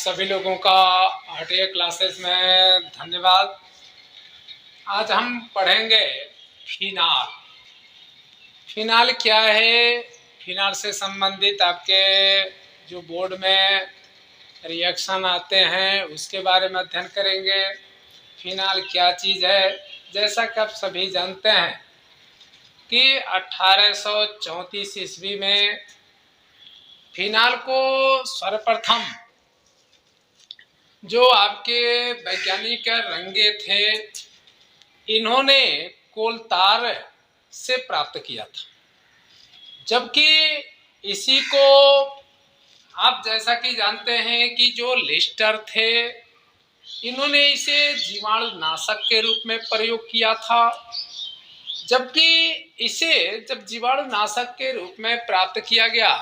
सभी लोगों का आरटीए क्लासेस में धन्यवाद। आज हम पढ़ेंगे फिनाल। फिनाल क्या है, फिनाल से संबंधित आपके जो बोर्ड में रिएक्शन आते हैं उसके बारे में अध्ययन करेंगे। फिनाल क्या चीज़ है, जैसा कि आप सभी जानते हैं कि 1834 ईस्वी में फिनाल को सर्वप्रथम जो आपके वैज्ञानिक रंगे थे, इन्होंने कोलतार से प्राप्त किया था। जबकि इसी को आप जैसा कि जानते हैं कि जो लिस्टर थे, इन्होंने इसे जीवाणुनाशक के रूप में प्रयोग किया था। जबकि इसे जब जीवाणुनाशक के रूप में प्राप्त किया गया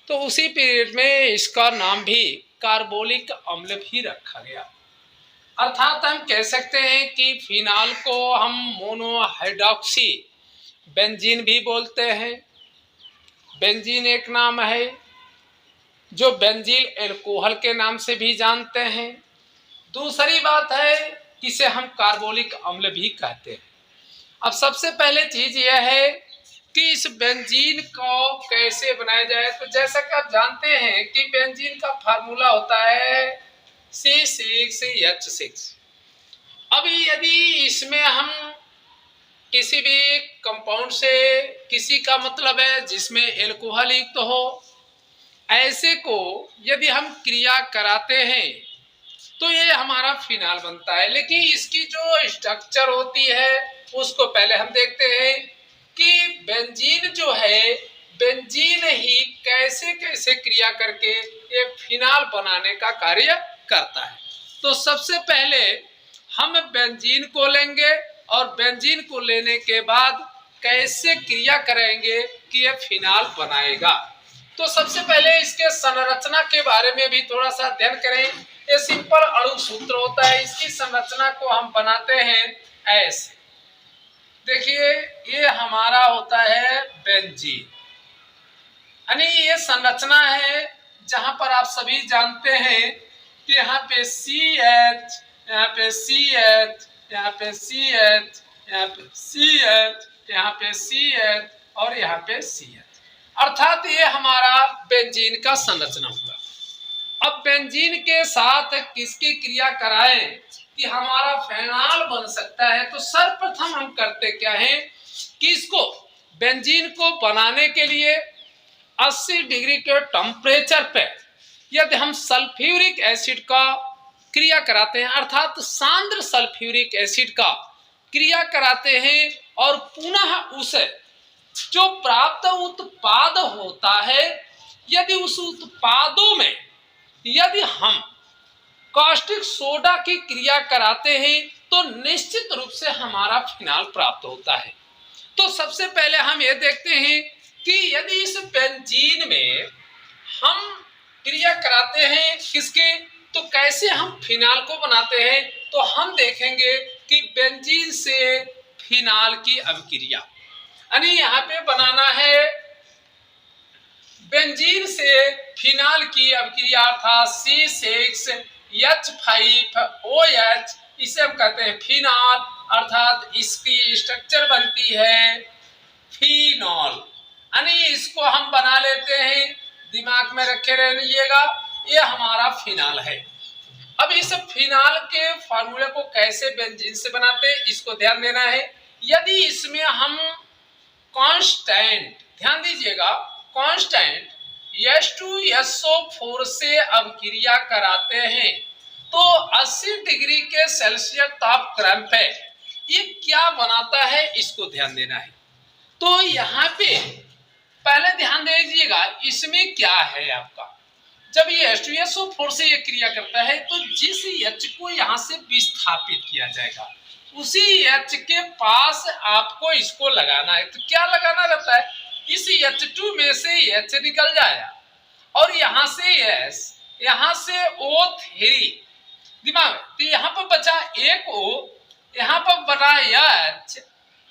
तो उसी पीरियड में इसका नाम भी कार्बोलिक अम्ल भी रखा गया। अर्थात हम कह सकते हैं कि फिनाल को हम मोनोहाइड्रॉक्सी बेंजीन भी बोलते हैं। बेंजीन एक नाम है जो बेंजील एल्कोहल के नाम से भी जानते हैं। दूसरी बात है कि इसे हम कार्बोलिक अम्ल भी कहते हैं। अब सबसे पहले चीज यह है कि इस बेंजीन को कैसे बनाया जाए। तो जैसा कि आप जानते हैं कि बेंजीन का फार्मूला होता है C6H6। अभी यदि इसमें हम किसी भी कंपाउंड से, किसी का मतलब है जिसमें एल्कोहल युक्त हो, ऐसे को यदि हम क्रिया कराते हैं तो ये हमारा फिनाल बनता है। लेकिन इसकी जो स्ट्रक्चर होती है उसको पहले हम देखते हैं कि बेंजीन जो है, बेंजीन ही कैसे कैसे क्रिया करके ये फिनाल बनाने का कार्य करता है। तो सबसे पहले हम बेंजीन को लेंगे और बेंजीन को लेने के बाद कैसे क्रिया करेंगे कि ये फिनाल बनाएगा। तो सबसे पहले इसके संरचना के बारे में भी थोड़ा सा अध्ययन करें। ये सिंपल अणु सूत्र होता है, इसकी संरचना को हम बनाते हैं ऐसे। देखिए ये हमारा होता है बेंजीन, यानी ये संरचना है जहां पर आप सभी जानते हैं कि यहाँ पे CH, यहाँ पे CH, यहाँ पे CH, यहाँ पे CH, यहाँ पे CH और यहाँ पे CH। अर्थात ये हमारा बेंजीन का संरचना हुआ। अब बेंजीन के साथ किसकी क्रिया कराएं कि हमारा फिनाल बन सकता है। तो सर्वप्रथम हम करते क्या है कि इसको बेंजीन को बनाने के लिए 80 डिग्री के टेम्परेचर पे यदि हम सल्फ्यूरिक एसिड का क्रिया कराते हैं, अर्थात सांद्र सल्फ्यूरिक एसिड का क्रिया कराते हैं और पुनः उसे जो प्राप्त उत्पाद होता है, यदि उस उत्पादों में यदि हम कास्टिक सोडा की क्रिया कराते हैं तो निश्चित रूप से हमारा फिनाल प्राप्त होता है। तो सबसे पहले हम ये देखते हैं कि यदि इस बेंजीन में हम क्रिया कराते हैं किसके, तो कैसे हम फिनाल को बनाते हैं। तो हम देखेंगे कि बेंजीन से फिनाल की अभिक्रिया, यानी यहाँ पे बनाना है बेंजीन से फिनाल की अभिक्रिया अर्थात C6H5OH, इसे हम कहते हैं फिनाल। अर्थात इसकी स्ट्रक्चर बनती है फिनॉल, यानी इसको हम बना लेते हैं, दिमाग में रखे रहिएगा, ये हमारा फिनाल है। अब इस फिनाल के फार्मूले को कैसे बेंजीन से बनाते हैं इसको ध्यान देना है। यदि इसमें हम कांस्टेंट, ध्यान दीजिएगा, कांस्टेंट H2SO4 से अभिक्रिया कराते हैं तो 80 डिग्री के सेल्सियस तापक्रम पे ये क्या बनाता है इसको ध्यान देना है। तो यहाँ पे पहले ध्यान दीजिएगा, इसमें क्या है आपका, जब ये H2SO4 से ये क्रिया करता है तो जिस H को यहाँ से विस्थापित किया जाएगा उसी H के पास आपको इसको लगाना है। तो क्या लगाना रहता है, इस H2 में से H निकल जाएगा और यहाँ से S, यहाँ से O3 दिमाग, तो यहाँ पर बचा एक O, यहाँ पर बना H,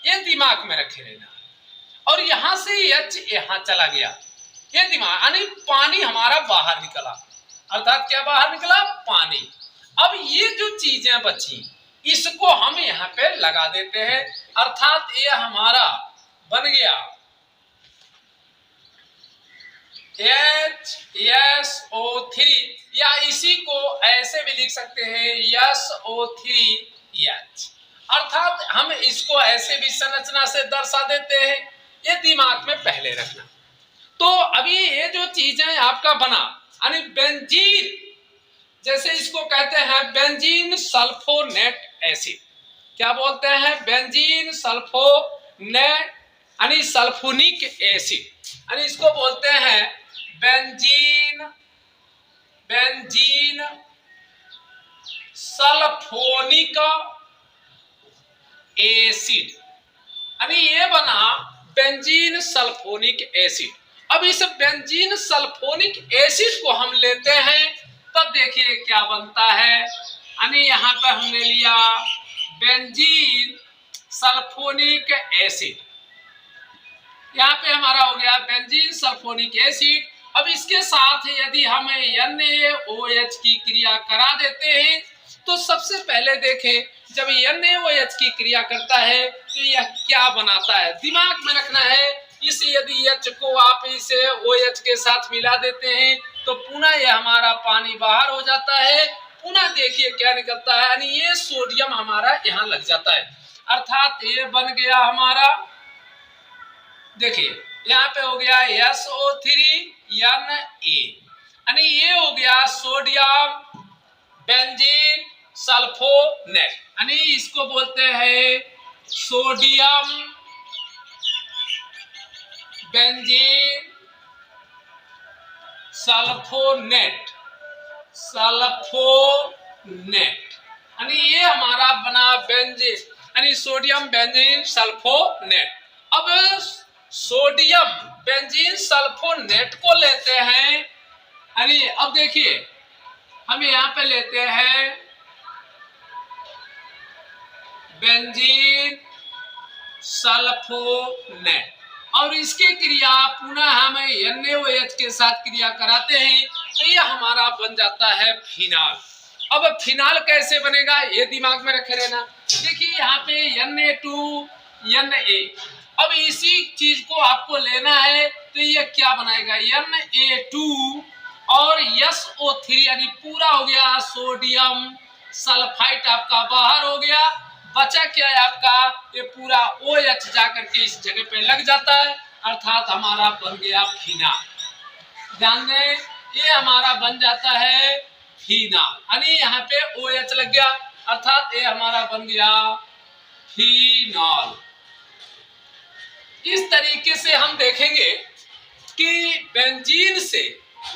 ये दिमाग में रखे रहना। और यहाँ से H यहाँ चला गया, ये दिमाग, यानी पानी हमारा बाहर निकला। अर्थात क्या बाहर निकला, पानी। अब ये जो चीजें बची इसको हम यहाँ पे लगा देते हैं, अर्थात ये हमारा बन गया HSO3, या इसी को ऐसे भी लिख सकते हैं SO3H, अर्थात हम इसको ऐसे भी संरचना से दर्शा देते हैं, ये दिमाग में पहले रखना। तो अभी ये जो चीजें आपका बना यानी बेंजीन, जैसे इसको कहते हैं बेंजीन सल्फोनेट एसिड, क्या बोलते हैं, बेंजीन सल्फोनेट यानी सल्फोनिक एसिड, यानी इसको बोलते हैं बेंजीन सल्फोनिक एसिड, यानी ये बना बेंजीन सल्फोनिक एसिड। अब इस बेंजीन सल्फोनिक एसिड को हम लेते हैं, तब देखिए क्या बनता है, यानी यहाँ पर हमने लिया बेंजीन सल्फोनिक एसिड, यहाँ पे हमारा हो गया बेंजीन सल्फोनिक एसिड। अब इसके साथ यदि हम NaOH की क्रिया करा देते हैं, तो सबसे पहले देखें जब NaOH की क्रिया करता है तो यह क्या बनाता है, दिमाग में रखना है। इस यदि H को आप इसे OH के साथ मिला देते हैं तो पुनः यह हमारा पानी बाहर हो जाता है, पुनः देखिए क्या निकलता है, यानी ये सोडियम हमारा यहाँ लग जाता है, अर्थात ये बन गया हमारा, देखिए यहाँ पे हो गया SO3Na, यानी ये हो गया सोडियम बेंजीन सल्फोनेट, यानी इसको बोलते हैं सोडियम बेंजीन सल्फोनेट, यानी ये हमारा बना बेंजीन यानी सोडियम बेंजीन सल्फोनेट। अब सोडियम बेंजीन सल्फोनेट को लेते हैं, यानी अब देखिए हम यहाँ पे लेते हैं बेंजीन सल्फोनेट और इसकी क्रिया पुनः हम NaOH के साथ क्रिया कराते हैं तो ये हमारा बन जाता है फिनाल। अब फिनाल कैसे बनेगा ये दिमाग में रखे रहना। देखिए यहाँ पे Na2Na, अब इसी चीज को आपको लेना है तो ये क्या बनाएगा Na2 और SO3, यानी पूरा हो गया सोडियम सल्फाइड आपका बाहर हो गया, बचा क्या है आपका ये पूरा OH जाकर के इस जगह पे लग जाता है, अर्थात हमारा बन गया फिनाल। ध्यान दें ये हमारा बन जाता है फिनाल, यानी यहाँ पे OH लग गया, अर्थात ये हमारा बन गया फिनॉल। इस तरीके से हम देखेंगे कि बेंजीन से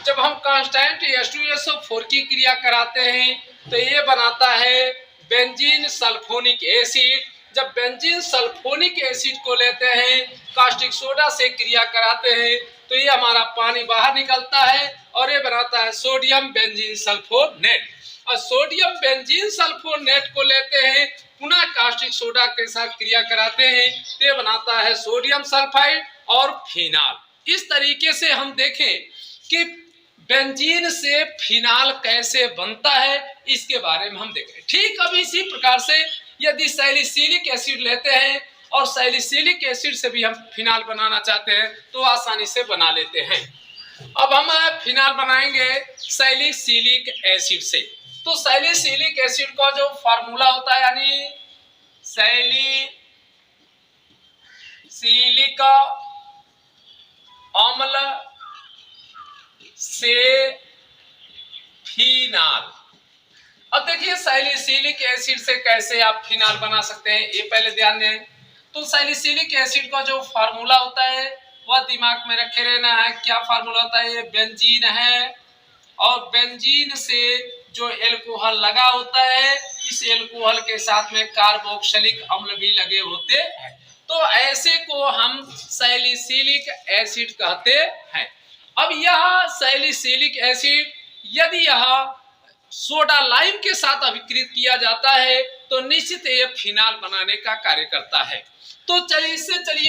जब हम कांस्टेंट H2SO4 की क्रिया कराते हैं तो ये बनाता है बेंजीन सल्फोनिक एसिड। जब बेंजीन सल्फोनिक एसिड को लेते हैं कास्टिक सोडा से क्रिया कराते हैं तो ये हमारा पानी बाहर निकलता है और ये बनाता है सोडियम बेंजीन सल्फोनेट। और सोडियम बेंजीन सल्फोनेट को लेते हैं पुनः कास्टिक सोडा के साथ क्रिया कराते हैं तो ये बनाता है सोडियम सल्फाइड और फिनाल। इस तरीके से हम देखें कि बेंजीन से फिनाल कैसे बनता है इसके बारे में हम देखें। ठीक अब इसी प्रकार से यदि सैलिसिलिक एसिड लेते हैं और सैलिसिलिक एसिड से भी हम फिनाल बनाना चाहते हैं तो आसानी से बना लेते हैं। अब हम फिनाल बनाएंगे सैलिसिलिक एसिड से। तो सैलिसिलिक एसिड का जो फार्मूला होता है यानी सैलिसिलिक अम्ल से फिनाल। अब देखिए सैलिसिलिक एसिड से कैसे आप फिनाल बना सकते हैं ये पहले ध्यान दें। तो सैलिसिलिक एसिड का जो फार्मूला होता है वह दिमाग में रखे रहना है। क्या फार्मूला होता है, ये बेंजीन है और बेंजीन से जो एल्कोहल लगा होता है इस एल्कोहल के साथ में कार्बोक्सिलिक अम्ल भी लगे होते हैं, तो ऐसे को हम सैलिसिलिक एसिड कहते हैं। अब यह सैलिसिलिक एसिड यदि यह सोडा लाइम के साथ अभिकृत किया जाता है तो निश्चित ये फिनाल बनाने का कार्य करता है। तो चलिए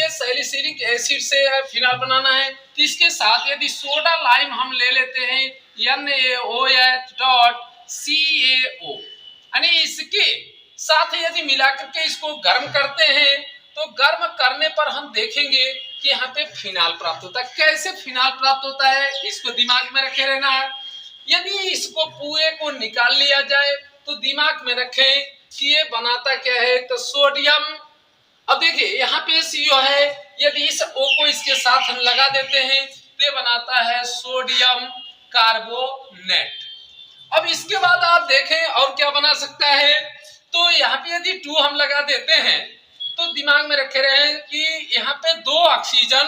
सैलिसिलिक एसिड से फिनाल बनाना है तो इसके साथ यदि सोडा लाइम हम ले लेते हैं NaOH.CaO, यानी इसके साथ यदि मिलाकर के इसको गर्म करते हैं तो गर्म करने पर हम देखेंगे कि यहाँ पे फिनाल प्राप्त होता है। कैसे फिनाल प्राप्त होता है इसको दिमाग में रखे रहना है। यदि इसको पूरे को निकाल लिया जाए तो दिमाग में रखें कि ये बनाता क्या है, तो सोडियम। अब देखिए यहाँ पे CO है, यदि इस O को इसके साथ हम लगा देते हैं तो ये बनाता है सोडियम कार्बोनेट। अब इसके बाद आप देखें और क्या बना सकता है, तो यहाँ पे यदि 2 हम लगा देते हैं तो दिमाग में रखे रहे कि यहाँ पे 2 ऑक्सीजन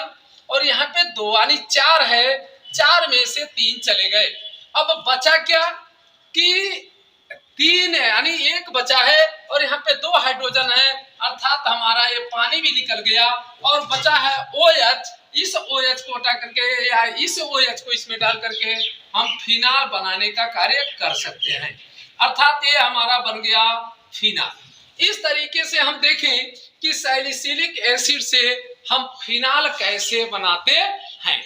और यहाँ पे 2 यानी 4 है, 4 में से 3 चले गए। अब बचा क्या कि 3 है, यानी 1 बचा है और यहाँ पे 2 हाइड्रोजन है, अर्थात हमारा ये पानी भी निकल गया और बचा है OH। इस OH को हटा करके या इस OH को इसमें डाल करके हम फिनाल बनाने का कार्य कर सकते हैं, अर्थात ये हमारा बन गया फिनाल। इस तरीके से हम देखें कि सैलिसिलिक एसिड से हम फिनाल कैसे बनाते हैं।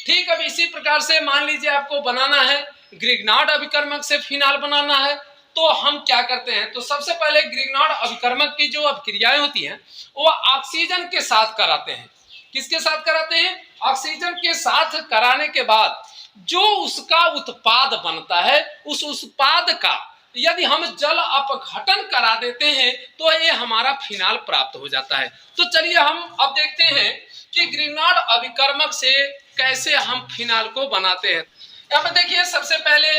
ठीक, अब इसी प्रकार से मान लीजिए आपको बनाना है ग्रिग्नार्ड अभिकर्मक से फिनाल बनाना है, तो हम क्या करते हैं, तो सबसे पहले ग्रिग्नार्ड अभिकर्मक की जो अभिक्रियाएं होती हैं वो ऑक्सीजन के साथ कराते हैं। किसके साथ कराते हैं? ऑक्सीजन के साथ कराने के बाद जो उसका उत्पाद बनता है उस उत्पाद का यदि हम जल अपघटन करा देते हैं तो ये हमारा फिनाल प्राप्त हो जाता है। तो चलिए हम अब देखते हैं कि ग्रिग्नार्ड अभिकर्मक से कैसे हम फिनाल को बनाते हैं। यहाँ पे देखिए सबसे पहले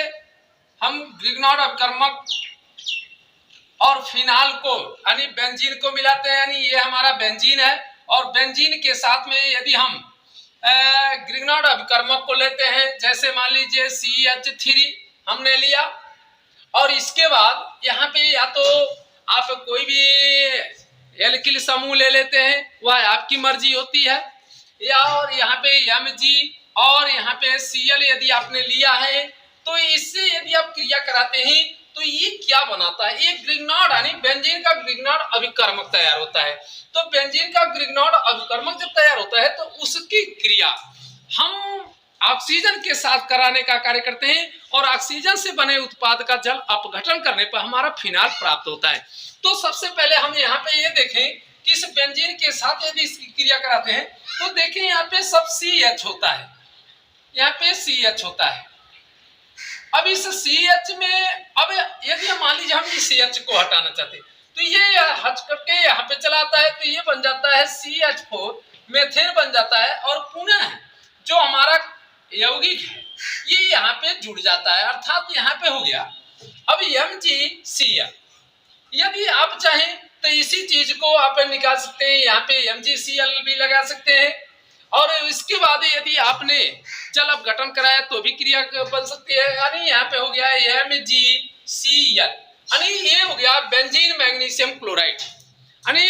हम ग्रिग्नार्ड अभिकर्मक और फिनाल को यानी बेंजीन को मिलाते हैं, यानी ये हमारा बेंजीन है और बेंजीन के साथ में यदि हम ग्रिग्नार्ड अभिकर्मक को लेते हैं, जैसे मान लीजिए CH3 हमने लिया और इसके बाद यहाँ पे या तो आप कोई भी एल्किल समूह ले लेते हैं, वह आपकी मर्जी होती है, या और यहाँ पे Mg और यहाँ पे Cl यदि आपने लिया है तो इससे यदि आप क्रिया कराते हैं तो ये क्या बनाता है, ये ग्रिग्नार्ड यानी बेंजीन का ग्रिग्नार्ड अभिकर्मक तैयार होता है। तो बेंजीन का ग्रिग्नार्ड अभिकर्मक जब तैयार होता है तो उसकी क्रिया हम ऑक्सीजन के साथ कराने का कार्य करते हैं और ऑक्सीजन से बने उत्पाद का जल अपघटन करने पर हमारा फिनाल प्राप्त होता है। तो सबसे पहले हम यहाँ पे ये देखें कि इस बेंजीन के साथ यदि इसकी क्रिया कराते हैं तो देखें यहाँ पे सब CH होता है, यहाँ पे CH होता है। अब इस CH में अब यदि हम मान लीजिए हम इस CH को हटाना चाहते हैं तो ये हट करके यहाँ पे चलाता है तो ये बन जाता है CH4 मेथेन बन जाता है और पुनः जो हमारा यौगिक है ये यहाँ पे जुड़ जाता है, अर्थात यहाँ पे हो गया अब MgCl। यदि आप चाहें तो इसी चीज को आप निकाल सकते हैं, यहाँ पे MgCl भी लगा सकते हैं और इसके बाद यदि आपने जल अपघटन कराया तो भी क्रिया बन सकती है, यानी यहाँ पे हो गया MgCl, यानी ये हो गया बेंजीन मैग्नीशियम क्लोराइड। यानी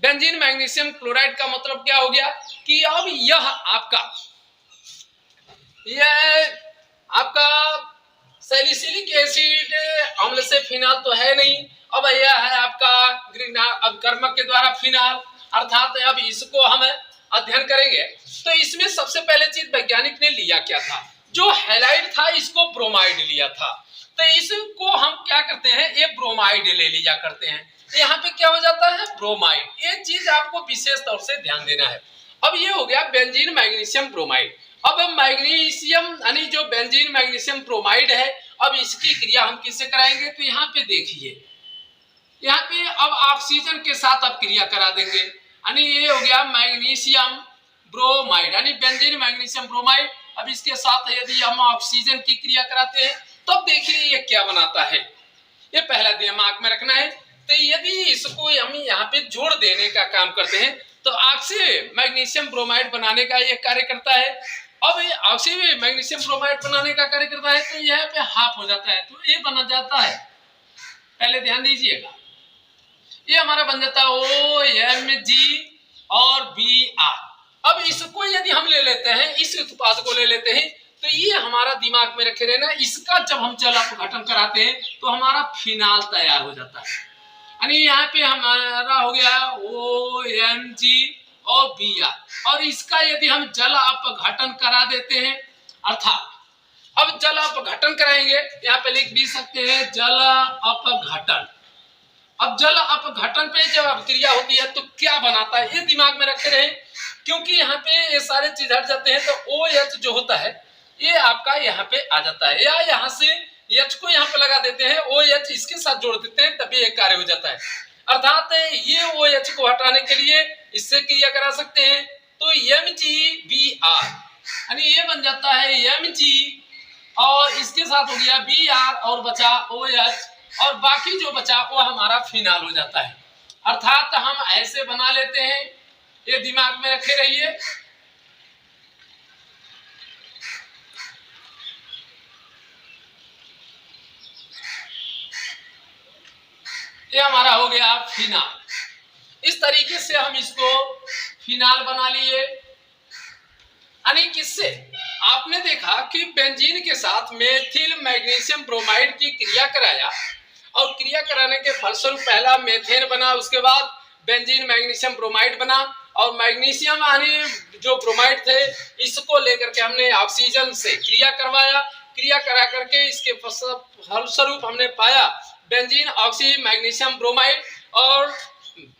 बेंजीन मैग्नीशियम क्लोराइड का मतलब क्या हो गया कि अब यह आपका सैलिसिलिक एसिड अम्ल से फिनाल तो है नहीं, अब यह है आपका ग्रिग्नार्ड अभिकर्मक के द्वारा फिनाल, अर्थात अब इसको हम अध्ययन करेंगे। तो इसमें सबसे पहले चीज वैज्ञानिक ने लिया क्या था, जो हैलाइड था इसको ब्रोमाइड लिया था, तो इसको हम क्या करते हैं ये ब्रोमाइड ले लिया करते हैं, यहाँ पे क्या हो जाता है ब्रोमाइड। ये चीज आपको विशेष तौर से ध्यान देना है। अब ये हो गया बेंजीन मैग्नीशियम ब्रोमाइड। अब मैग्नीशियम यानी जो बेंजीन मैग्नीशियम ब्रोमाइड है, अब इसकी क्रिया हम किससे कराएंगे, तो यहाँ पे देखिए यहाँ पे अब ऑक्सीजन के साथ अब क्रिया करा देंगे, यानी ये हो गया मैग्नीशियम ब्रोमाइड यानी बेंजीन मैग्नीशियम ब्रोमाइड। अब इसके साथ यदि हम ऑक्सीजन की क्रिया कराते हैं तब तो देखिए ये क्या बनाता है, ये पहला दिमाग में रखना है। तो यदि इसको हम यहाँ पे जोड़ देने का काम करते हैं तो ऑक्सी मैग्नीशियम ब्रोमाइड बनाने का ये कार्य करता है। अब ये ऑक्सी मैग्नीशियम ब्रोमाइड बनाने का कार्य करता है तो यहाँ पे हाफ हो जाता है, तो ये बना जाता है, पहले ध्यान दीजिएगा, ये हमारा बन जाता है OMG और Br। अब इसको यदि हम ले लेते हैं, इस उत्पाद को ले लेते हैं तो ये हमारा दिमाग में रखे रहना, इसका जब हम जल अपघटन कराते हैं तो हमारा फिनाल तैयार हो जाता है, यानी यहाँ पे हमारा हो गया OMG और Br। और इसका यदि हम जल अपघटन करा देते हैं, अर्थात अब जल अपघटन कराएंगे, यहाँ पे लिख भी सकते हैं जल अपघटन। अब जल अपघटन पे जब अभिक्रिया होती है तो क्या बनाता है, ये दिमाग में रखे रहे, क्योंकि यहाँ पे ये सारे चीज हट जाते हैं तो OH जो होता है ये आपका यहाँ पे आ जाता है, या यहाँ से H को यहाँ पे लगा देते हैं, OH इसके साथ जोड़ देते हैं, तभी एक कार्य हो जाता है। अर्थात ये OH को हटाने के लिए इससे क्रिया करा सकते हैं, तो MgBr यानी ये बन जाता है Mg और इसके साथ हो गया Br और बचा OH और बाकी जो बचा वो हमारा फिनाल हो जाता है। अर्थात हम ऐसे बना लेते हैं, ये दिमाग में रखे रहिए। ये हमारा हो गया फिनाल। इस तरीके से हम इसको फिनाल बना लिए। यानी किससे आपने देखा कि बेंजीन के साथ मेथिल मैग्नीशियम ब्रोमाइड की क्रिया कराया और क्रिया कराने के फलस्वरूप पहला मेथेन बना, उसके बाद बेंजीन मैग्नीशियम ब्रोमाइड बना और मैग्नीशियम यानी जो ब्रोमाइड थे इसको लेकर के हमने ऑक्सीजन से क्रिया करवाया, क्रिया करा करके इसके फलस्वरूप हमने पाया बेंजीन ऑक्सी मैग्नीशियम ब्रोमाइड और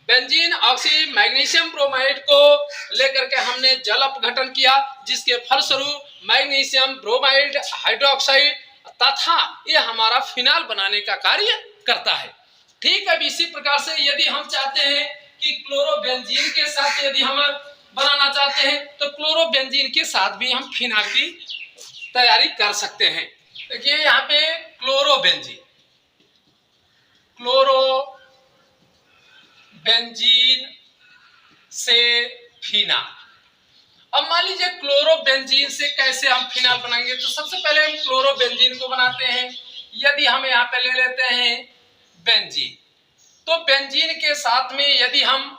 बेंजीन ऑक्सी मैग्नीशियम ब्रोमाइड को लेकर के हमने जल अपघटन किया, जिसके फलस्वरूप मैग्नीशियम ब्रोमाइड हाइड्रोक्साइड तथा ये हमारा फिनाल बनाने का कार्य करता है। ठीक है, इसी प्रकार से यदि हम चाहते हैं कि क्लोरोबेंजीन के साथ यदि हम बनाना चाहते हैं तो क्लोरोबेंजीन के साथ भी हम फिनाल की तैयारी कर सकते हैं। देखिए यहाँ पे क्लोरोबेंजीन से फिनाल। अब मान लीजिए क्लोरोबेंजीन से कैसे हम फिनाल बनाएंगे, तो सबसे पहले हम क्लोरोबेंजीन को बनाते हैं। यदि हम यहाँ पे ले लेते हैं बेंजीन, तो बेंजीन के साथ में यदि हम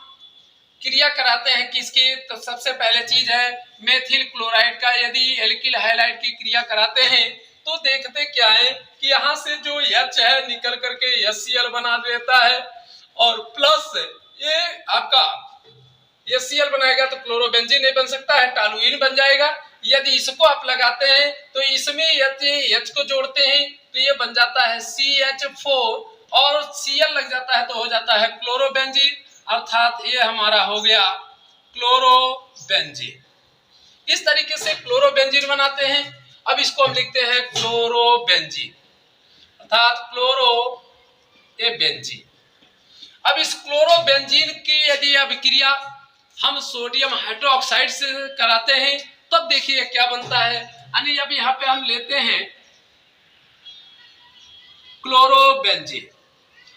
क्रिया कराते हैं किसकी, तो सबसे पहले चीज है मेथिल क्लोराइड का। यदि एल्किल हैलाइड की क्रिया कराते हैं तो देखते क्या है कि यहाँ से जो H है निकल करके HCl बना देता है और प्लस ये आपका HCl बनाएगा तो क्लोरोबेंजीन नहीं बन सकता है, टॉलुइन बन जाएगा। यदि इसको आप लगाते हैं तो इसमें यदि H को जोड़ते हैं तो ये बन जाता है CH4 और Cl लग जाता है तो हो जाता है क्लोरोबेंजीन। अर्थात ये हमारा हो गया क्लोरोबेंजीन। इस तरीके से क्लोरोबेंजीन बनाते हैं। अब इसको हम लिखते हैं क्लोरोबेंजीन अर्थात क्लोरो ये बेंजीन। अब इस क्लोरोबेंजीन की यदि अभिक्रिया हम सोडियम हाइड्रोक्साइड से कराते हैं तब देखिए क्या बनता है। यानी अब यहाँ पे हम लेते हैं क्लोरोबेंजीन।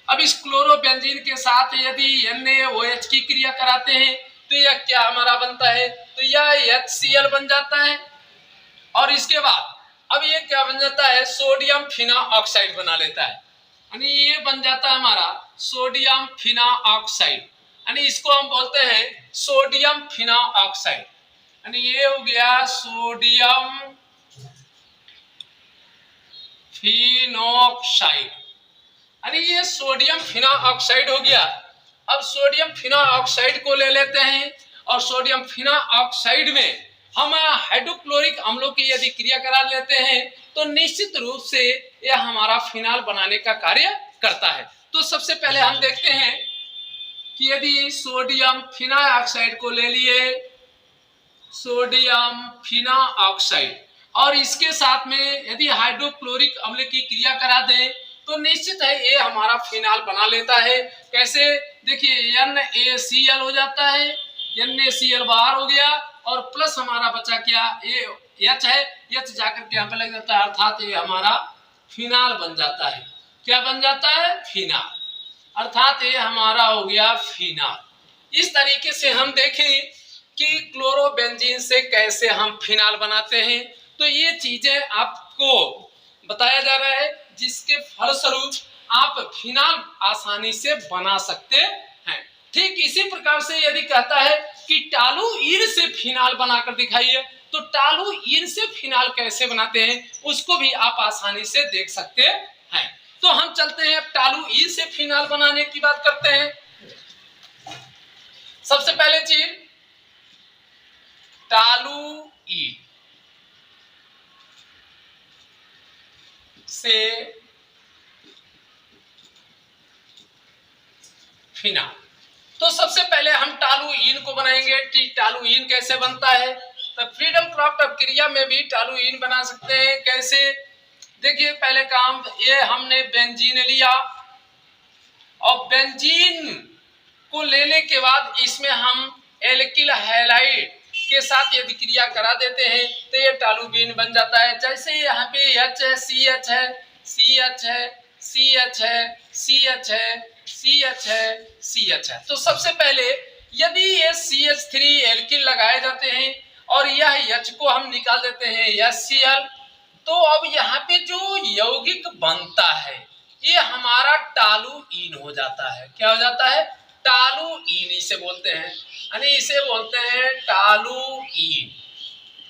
अब इस क्लोरोबेंजीन के साथ यदि NaOH की क्रिया कराते हैं तो यह क्या हमारा बनता है, तो यह HCl बन जाता है और इसके बाद अब ये क्या बन जाता है, सोडियम फिना ऑक्साइड बना लेता है। यानी ये बन जाता है हमारा सोडियम फिना ऑक्साइड, यानी इसको हम बोलते हैं सोडियम फिना ऑक्साइड। यानी ये हो गया सोडियम फिनोक्साइड, यानी ये सोडियम फिना ऑक्साइड हो गया। अब सोडियम फिना ऑक्साइड को ले लेते हैं और सोडियम फिना ऑक्साइड में हम हाइड्रोक्लोरिक अम्लों की यदि क्रिया करा लेते हैं तो निश्चित रूप से यह हमारा फिनाल बनाने का कार्य करता है। तो सबसे पहले हम देखते हैं कि यदि सोडियम फिना ऑक्साइड को ले लिए, सोडियम फिना ऑक्साइड, और इसके साथ में यदि हाइड्रोक्लोरिक अम्ल की क्रिया करा दें तो निश्चित है ये हमारा फिनाल बना लेता है। कैसे, देखिए NaCl हो जाता है, NaCl बाहर हो गया और प्लस हमारा बचा क्या, ये H है, H जाकर के यहाँ पे लग जाता है, अर्थात ये हमारा फिनाल बन जाता है। क्या बन जाता है, फिनाल, अर्थात ये हमारा हो गया फिनाल। इस तरीके से हम देखें कि क्लोरोबेंजीन से कैसे हम फिनाल बनाते हैं, तो ये चीजें आपको बताया जा रहा है जिसके फलस्वरूप आप फिनाल आसानी से बना सकते हैं। ठीक इसी प्रकार से यदि कहता है कि टॉलुइन से फिनाल बनाकर दिखाइए, तो टॉलुइन से फिनाल कैसे बनाते हैं उसको भी आप आसानी से देख सकते हैं। तो हम चलते हैं टॉलुइन से फिनाल बनाने की बात करते हैं। सबसे पहले चीज टॉलुइन, से फिनाल। तो सबसे पहले हम टॉलुइन को बनाएंगे। टॉलुइन कैसे बनता है? तो फ्रीडम क्राफ्ट अपक्रिया में भी टॉलुइन बना सकते हैं। कैसे? देखिए, पहले काम ये हमने बेंजीन लिया और बेंजीन को लेने के बाद इसमें हम एल्किल हैलाइड के साथ यदि क्रिया करा देते हैं तो ये टॉलुइन बन जाता है। जैसे यहाँ पे H है, CH है, CH है, CH है, CH है, CH है, CH है। तो सबसे पहले यदि ये CH3 एल्किल लगाए जाते हैं और यह H को हम निकाल देते हैं HCl, तो अब यहाँ पे जो यौगिक बनता है ये हमारा टॉलुइन हो जाता है। क्या हो जाता है? टॉलुइन इसे बोलते हैं, यानी इसे बोलते हैं टॉलुइन।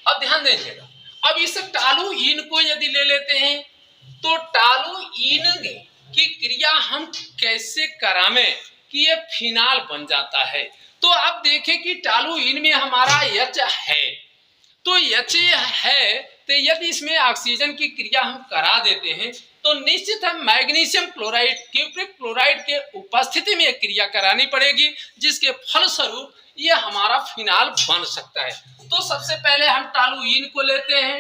अब ध्यान दीजिएगा, अब इस टॉलुइन को यदि ले लेते हैं तो टॉलुइन की क्रिया हम कैसे करावें कि ये फिनाल बन जाता है। तो आप देखें कि टॉलुइन में हमारा H है, तो H है तो यदि इसमें ऑक्सीजन की क्रिया हम करा देते हैं तो निश्चित हम मैग्नीशियम क्लोराइड, क्यूप्रिक क्लोराइड के उपस्थिति में क्रिया करानी पड़ेगी, जिसके फलस्वरूप ये हमारा फिनाल बन सकता है। तो सबसे पहले हम टॉलुइन को लेते हैं,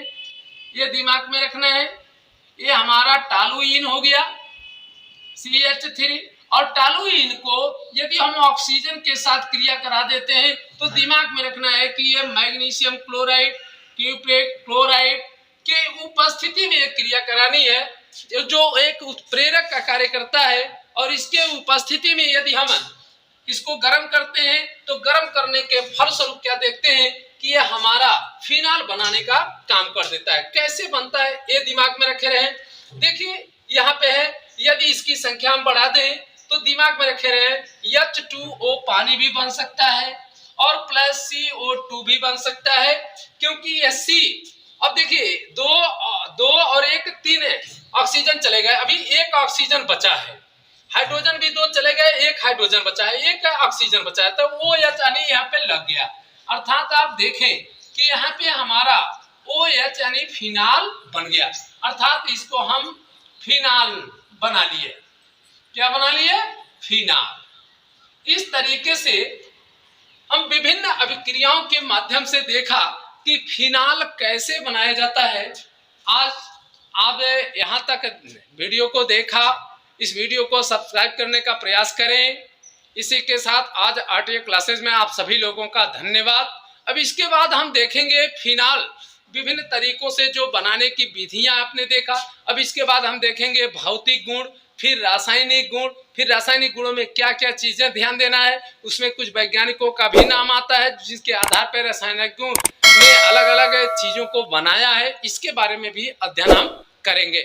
ये दिमाग में रखना है। ये हमारा टॉलुइन हो गया CH3, और टॉलुइन को यदि हम ऑक्सीजन के साथ क्रिया करा देते हैं तो दिमाग में रखना है कि ये मैग्नीशियम क्लोराइड, क्यूप्रिक क्लोराइड के उपस्थिति में क्रिया करानी है, जो एक उत्प्रेरक का कार्य करता है। और इसके उपस्थिति में यदि हम इसको गर्म करते हैं तो गर्म करने के फलस्वरूप क्या देखते हैं कि ये हमारा फिनाल बनाने का काम कर देता है। कैसे बनता है ये दिमाग में रखे रहे। देखिए यहाँ पे है, यदि इसकी संख्या हम बढ़ा दें तो दिमाग में रखे रहे H2O पानी भी बन सकता है और प्लस CO2 भी बन सकता है, क्योंकि ये C, अब देखिए दो और एक 3 है, ऑक्सीजन चले गए, अभी एक ऑक्सीजन बचा है, हाइड्रोजन भी 2 चले गए, एक हाइड्रोजन बचा है, एक ऑक्सीजन बचा है, तो वो यानी यहाँ पे लग गया। अर्थात आप देखें कि यहाँ पे हमारा OH यानी फिनाल बन गया, अर्थात इसको हम फिनाल बना लिए। क्या बना लिए? फिनाल। इस तरीके से हम विभिन्न अभिक्रियाओं के माध्यम से देखा कि फिनाल कैसे बनाया जाता है। आज आप यहाँ तक वीडियो को देखा, इस वीडियो को सब्सक्राइब करने का प्रयास करें। इसी के साथ आज आरटीए क्लासेस में आप सभी लोगों का धन्यवाद। अब इसके बाद हम देखेंगे फिनाल विभिन्न तरीकों से जो बनाने की विधियां आपने देखा। अब इसके बाद हम देखेंगे भौतिक गुण, फिर रासायनिक गुण, फिर रासायनिक गुणों में क्या क्या चीजें ध्यान देना है, उसमें कुछ वैज्ञानिकों का भी नाम आता है जिसके आधार पर रासायनिक गुण में अलग अलग चीजों को बनाया है, इसके बारे में भी अध्ययन हम करेंगे।